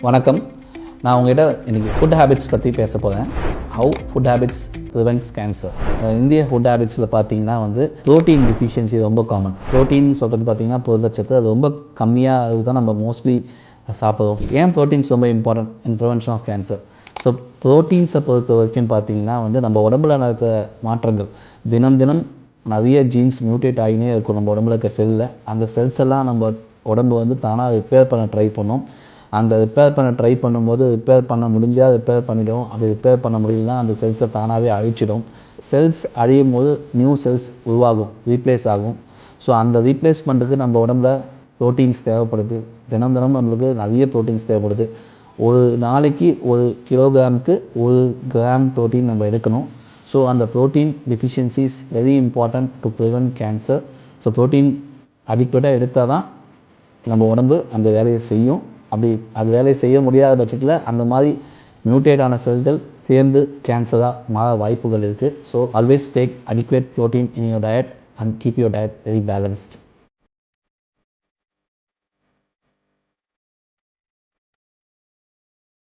வணக்கம். நான் உங்ககிட்ட இன்றைக்கி ஃபுட் ஹேபிட்ஸ் பற்றி பேச போகிறேன். How food habits prevents cancer. இந்திய ஃபுட் ஹேபிட்ஸில் பார்த்தீங்கன்னா ப்ரோட்டீன் டிஃபிஷியன்சி ரொம்ப காமன். ப்ரோட்டீன் சொல்கிறது பார்த்தீங்கன்னா புரதச்சத்து அது ரொம்ப கம்மியாக அதுதான் நம்ம மோஸ்ட்லி சாப்பிடுவோம். ஏன் ப்ரோட்டீன்ஸ் ரொம்ப important in prevention of cancer? So ப்ரோட்டீன்ஸை பொறுத்த வரைக்கும் பார்த்தீங்கன்னா நம்ம உடம்புல நடக்கிற மாற்றங்கள் தினம் தினம் நிறைய ஜீன்ஸ் மியூட்டேட் ஆகினே இருக்கும். நம்ம உடம்புல இருக்க செல்லில் அந்த செல்ஸ் எல்லாம் நம்ம உடம்பு தானாக ரிப்பேர் பண்ண ட்ரை பண்ணும். அந்த ரிப்பேர் பண்ண ட்ரை பண்ணும்போது ரிப்பேர் பண்ண முடிஞ்சால் ரிப்பேர் பண்ணிவிடும். அப்படி ரிப்பேர் பண்ண முடியலனா அந்த செல்ஸை தானாகவே அழிச்சிடும். செல்ஸ் அழியும் போது நியூ செல்ஸ் உருவாகும், ரீப்ளேஸ் ஆகும். ஸோ அந்த ரீப்ளேஸ் பண்ணுறதுக்கு நம்ம உடம்புல ப்ரோட்டீன்ஸ் தேவைப்படுது. தினம் நம்மளுக்கு நிறைய ப்ரோட்டீன்ஸ் தேவைப்படுது. ஒரு நாளைக்கு 1 கிலோகிராமுக்கு 1 கிராம் ப்ரோட்டீன் நம்ம எடுக்கணும். ஸோ அந்த protein deficiency is very important to prevent cancer. So protein அடிக்கடி எடுத்தால் தான் நம்ம உடம்பு அந்த வேலையை செய்யும். அப்படி அது வேலையை செய்ய முடியாத பட்சத்தில் அந்த மாதிரி மியூட்டேட் ஆன செல்கள் சேர்ந்து கேன்சராக மாற வாய்ப்புகள் இருக்குது. So always take adequate protein in your diet and keep your diet very balanced.